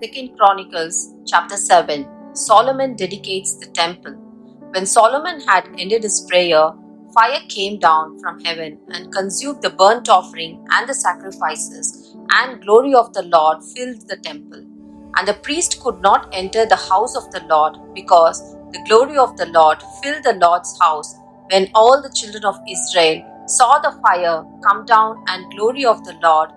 2 Chronicles chapter 7. Solomon dedicates the temple. When Solomon had ended his prayer, fire came down from heaven and consumed the burnt offering and the sacrifices, and glory of the Lord filled the temple. And the priest could not enter the house of the Lord, because the glory of the Lord filled the Lord's house. When all the children of Israel saw the fire come down and glory of the Lord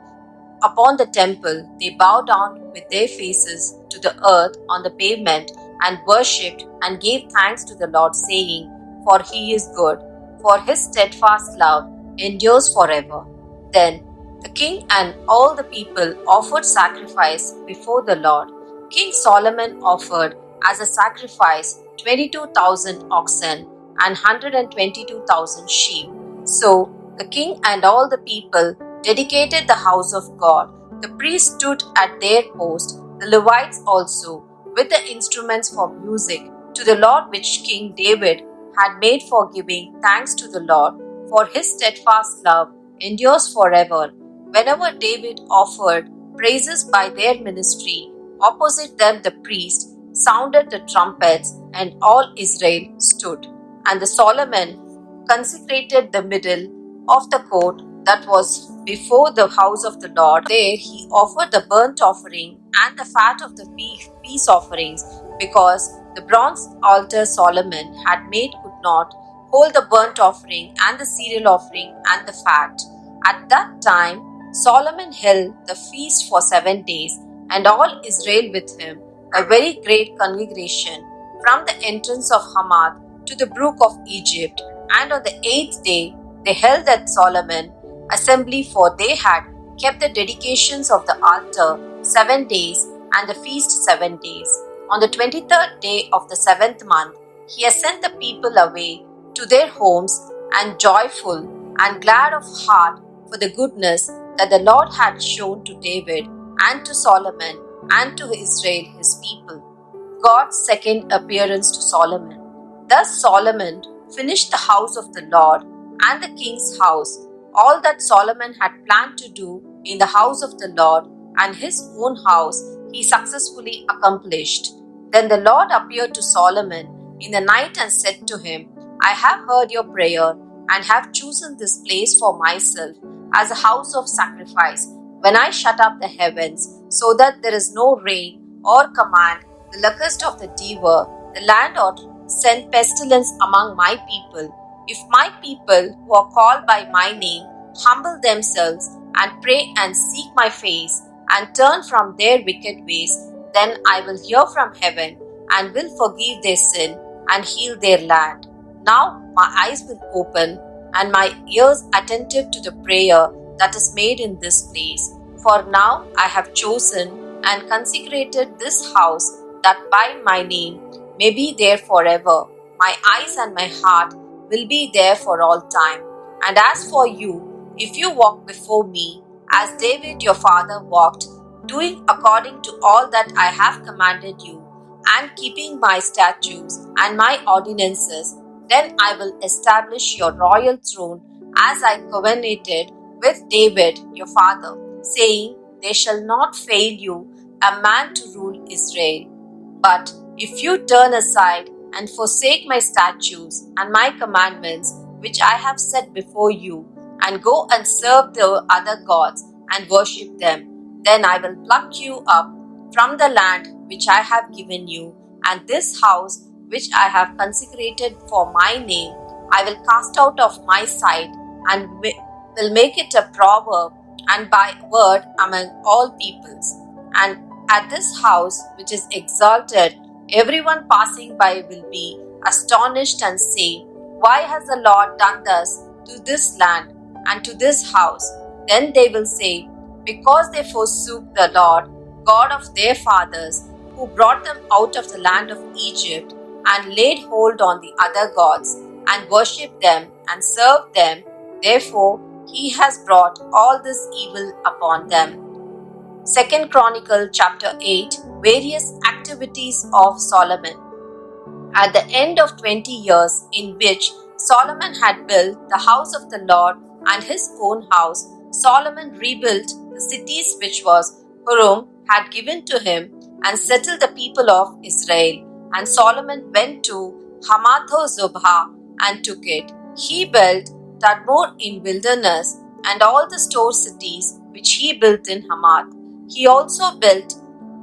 upon the temple, they bowed down with their faces to the earth on the pavement and worshipped and gave thanks to the Lord, saying, For he is good, for his steadfast love endures forever. Then the king and all the people offered sacrifice before the Lord. King Solomon offered as a sacrifice 22,000 oxen and 122,000 sheep. So the king and all the people dedicated the house of God. The priests stood at their post, the Levites also, with the instruments for music to the Lord, which King David had made, for giving thanks to the Lord, for his steadfast love endures forever. Whenever David offered praises by their ministry, opposite them the priest sounded the trumpets, and all Israel stood. And the Solomon consecrated the middle of the court that was before the house of the Lord. There he offered the burnt offering and the fat of the peace offerings, because the bronze altar Solomon had made could not hold the burnt offering and the cereal offering and the fat. At that time Solomon held the feast for 7 days, and all Israel with him, a very great congregation, from the entrance of Hamath to the brook of Egypt. And on the 8th day they held at Solomon assembly, for they had kept the dedications of the altar 7 days and the feast 7 days. On the 23rd day of the 7th month, he sent the people away to their homes, and joyful and glad of heart for the goodness that the Lord had shown to David and to Solomon and to Israel his people. God's second appearance to Solomon. Thus Solomon finished the house of the Lord and the king's house. All that Solomon had planned to do in the house of the Lord and his own house he successfully accomplished. Then the Lord appeared to Solomon in the night and said to him, I have heard your prayer and have chosen this place for myself as a house of sacrifice. When I shut up the heavens so that there is no rain, or command the locust of the devour the land, or send pestilence among my people, if my people who are called by my name humble themselves and pray and seek my face and turn from their wicked ways, then I will hear from heaven and will forgive their sin and heal their land. Now my eyes will open and my ears attentive to the prayer that is made in this place. For now I have chosen and consecrated this house, that by my name may be there forever. My eyes and my heart will be there for all time. And as for you, if you walk before me, as David your father walked, doing according to all that I have commanded you, and keeping my statutes and my ordinances, then I will establish your royal throne, as I covenanted with David your father, saying, There shall not fail you a man to rule Israel. But if you turn aside and forsake my statutes and my commandments, which I have set before you, and go and serve the other gods and worship them, then I will pluck you up from the land which I have given you, and this house which I have consecrated for my name I will cast out of my sight, and will make it a proverb and byword among all peoples. And at this house which is exalted, everyone passing by will be astonished and say, Why has the Lord done thus to this land and to this house? Then they will say, Because they forsook the Lord, God of their fathers, who brought them out of the land of Egypt, and laid hold on the other gods, and worshipped them and served them. Therefore he has brought all this evil upon them. 2 Chronicles chapter 8. Various activities of Solomon. At the end of 20 years, in which Solomon had built the house of the Lord and his own house, Solomon rebuilt the cities which was Hiram had given to him, and settle the people of Israel. And Solomon went to Hamath-zobah and took it. He built Tadmor in wilderness and all the store cities which he built in Hamath. He also built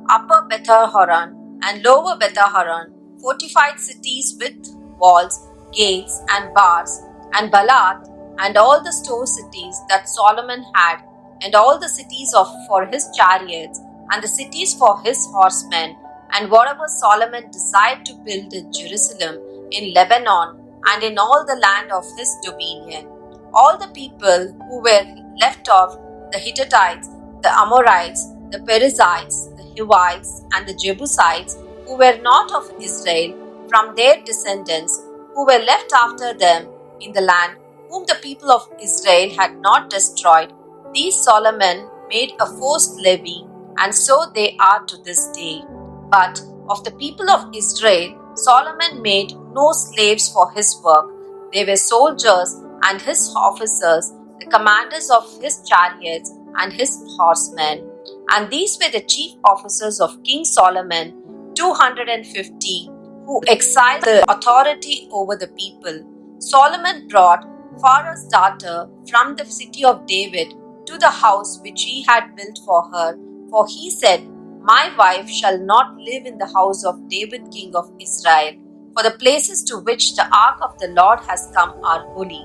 Upper Beth-horon and Lower Beth-horon, fortified cities with walls, gates, and bars, and Balath, and all the store cities that Solomon had, and all the cities for his chariots, and the cities for his horsemen, and whatever Solomon desired to build in Jerusalem, in Lebanon, and in all the land of his dominion. All the people who were left of the Hittites, the Amorites, the Perizzites, the Hivites, and the Jebusites, who were not of Israel, from their descendants, who were left after them in the land, whom the people of Israel had not destroyed, these Solomon made a forced levy, and so they are to this day. But of the people of Israel, Solomon made no slaves for his work. They were soldiers and his officers, the commanders of his chariots and his horsemen. And these were the chief officers of King Solomon, 250, who exercised the authority over the people. Solomon brought Pharaoh's daughter from the city of David to the house which he had built for her, for he said, "My wife shall not live in the house of David king of Israel, for the places to which the ark of the Lord has come are holy."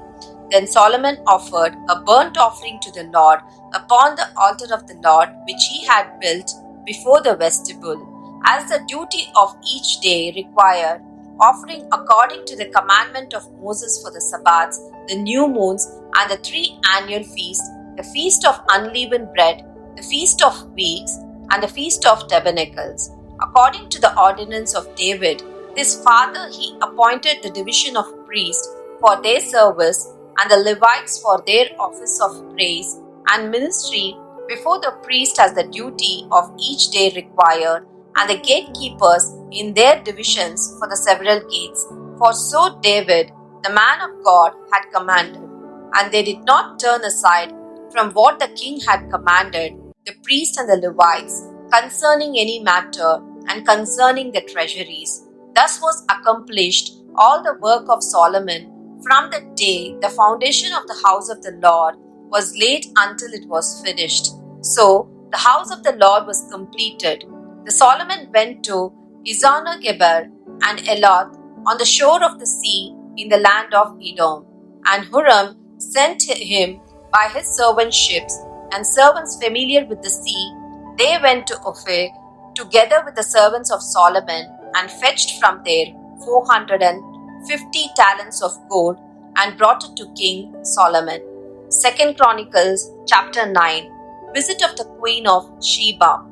Then Solomon offered a burnt offering to the Lord upon the altar of the Lord which he had built before the vestibule, as the duty of each day required, offering according to the commandment of Moses for the Sabbaths, the new moons, and the 3 annual feasts, the feast of unleavened bread, the feast of weeks, and the feast of tabernacles. According to the ordinance of David, his father, he appointed the division of priests for their service, and the Levites for their office of praise and ministry before the priest as the duty of each day required, and the gatekeepers in their divisions for the several gates. For so David, the man of God, had commanded, and they did not turn aside from what the king had commanded, the priests and the Levites, concerning any matter and concerning the treasuries. Thus was accomplished all the work of Solomon from the day the foundation of the house of the Lord was laid until it was finished. So the house of the Lord was completed. The Solomon went to Ezion-geber and Eloth on the shore of the sea in the land of Edom. And Huram sent him by his servant ships and servants familiar with the sea. They went to Ophir together with the servants of Solomon and fetched from there 450 talents of gold and brought it to King Solomon. 2 Chronicles chapter 9. Visit of the Queen of Sheba.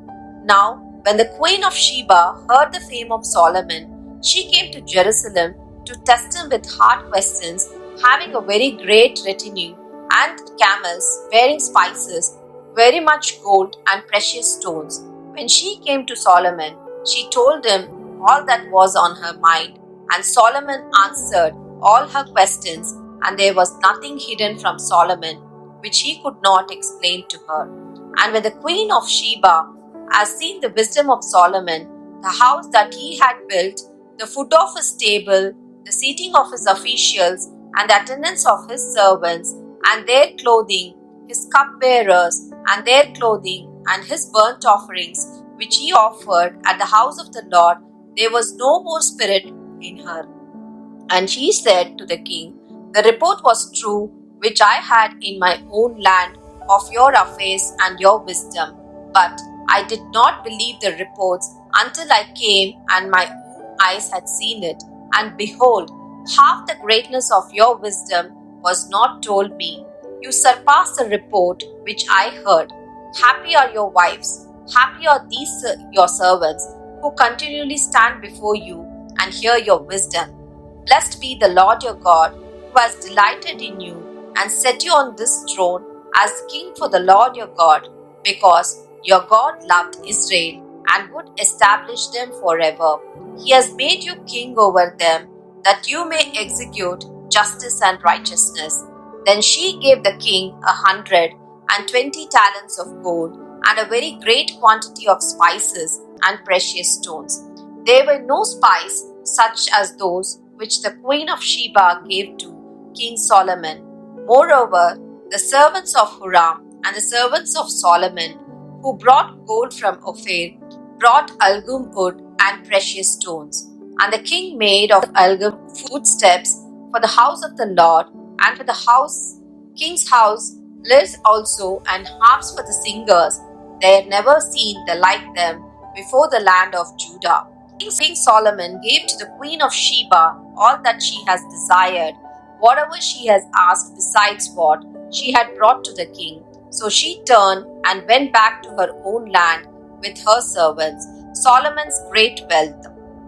Now, when the Queen of Sheba heard the fame of Solomon, she came to Jerusalem to test him with hard questions, having a very great retinue and camels bearing spices, very much gold and precious stones. When she came to Solomon, she told him all that was on her mind, and Solomon answered all her questions, and there was nothing hidden from Solomon which he could not explain to her. And when the Queen of Sheba has seen the wisdom of Solomon, the house that he had built, the food of his table, the seating of his officials, and the attendance of his servants, and their clothing, his cupbearers, and their clothing, and his burnt offerings, which he offered at the house of the Lord, there was no more spirit in her. And she said to the king, "The report was true which I had in my own land of your affairs and your wisdom, but I did not believe the reports until I came and my own eyes had seen it. And behold, half the greatness of your wisdom was not told me. You surpass the report which I heard. Happy are your wives, happy are these your servants, who continually stand before you and hear your wisdom. Blessed be the Lord your God, who has delighted in you and set you on this throne as king for the Lord your God, because your God loved Israel and would establish them forever. He has made you king over them, that you may execute justice and righteousness." Then she gave the king 120 talents of gold, and a very great quantity of spices and precious stones. There were no spies such as those which the queen of Sheba gave to King Solomon. Moreover, the servants of Huram and the servants of Solomon, who brought gold from Ophir, brought algum wood and precious stones. And the king made of algum footsteps for the house of the Lord, and for the king's house, lyres also, and harps for the singers. They had never seen the like them before the land of Judah. King Solomon gave to the queen of Sheba all that she has desired, whatever she has asked besides what she had brought to the king. So she turned and went back to her own land with her servants, Solomon's great wealth.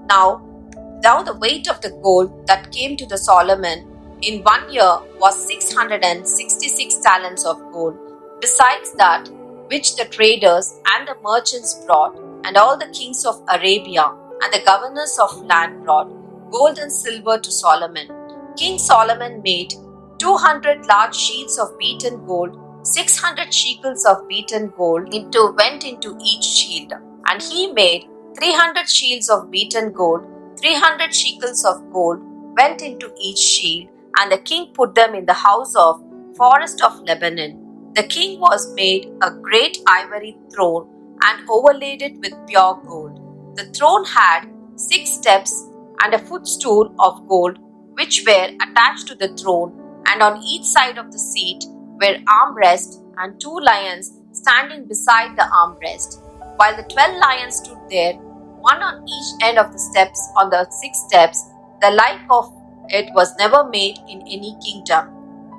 Now the weight of the gold that came to the Solomon in 1 year was 666 talents of gold, besides that which the traders and the merchants brought, and all the kings of Arabia and the governors of land brought gold and silver to Solomon. King Solomon made 200 large sheets of beaten gold, 600 shekels of beaten gold went into each shield, and he made 300 shields of beaten gold, 300 shekels of gold went into each shield, and the king put them in the house of forest of Lebanon. The king was made a great ivory throne and overlaid it with pure gold. The throne had 6 steps and a footstool of gold, which were attached to the throne, and on each side of the seat were armrests and 2 lions standing beside the armrest, while the 12 lions stood there, one on each end of the steps on the 6 steps. The like of it was never made in any kingdom.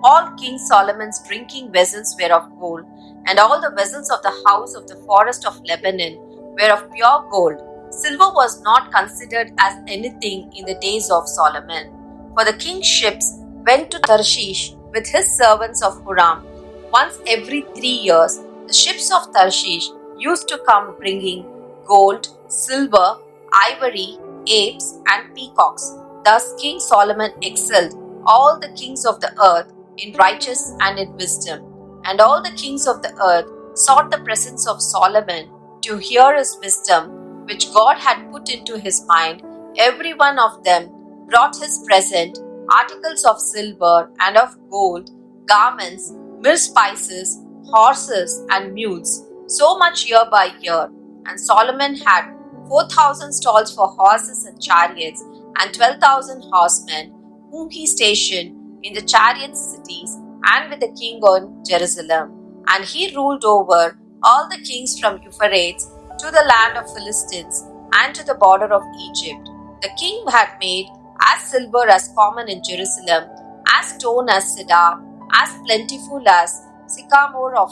All King Solomon's drinking vessels were of gold, and all the vessels of the house of the forest of Lebanon were of pure gold. Silver was not considered as anything in the days of Solomon. For the king's ships went to Tarshish with his servants of Huram. Once every 3 years, the ships of Tarshish used to come bringing gold, silver, ivory, apes, and peacocks. Thus King Solomon excelled all the kings of the earth in righteousness and in wisdom. And all the kings of the earth sought the presence of Solomon to hear his wisdom, which God had put into his mind. Every one of them brought his present, articles of silver and of gold, garments, myrrh spices, horses, and mules, so much year by year. And Solomon had 4,000 stalls for horses and chariots, and 12,000 horsemen, whom he stationed in the chariot cities and with the king on Jerusalem. And he ruled over all the kings from Euphrates to the land of Philistines and to the border of Egypt. The king had made as silver as common in Jerusalem, as stone as cedar, as plentiful as sycamore of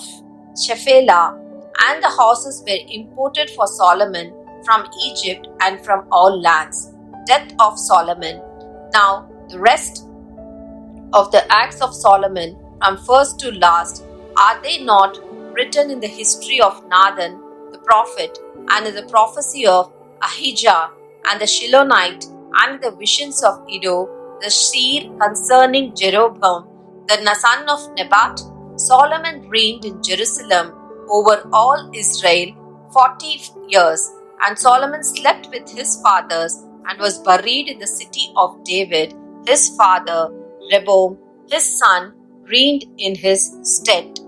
Shephelah, and the horses were imported for Solomon from Egypt and from all lands. Death of Solomon. Now the rest of the acts of Solomon from first to last, are they not written in the history of Nathan the prophet, and in the prophecy of Ahijah and the Shilonite, and in the visions of Iddo the seer concerning Jeroboam the son of Nebat? Solomon reigned in Jerusalem over all Israel 40 years, and Solomon slept with his fathers and was buried in the city of David. His father Rehoboam, his son, reigned in his stead.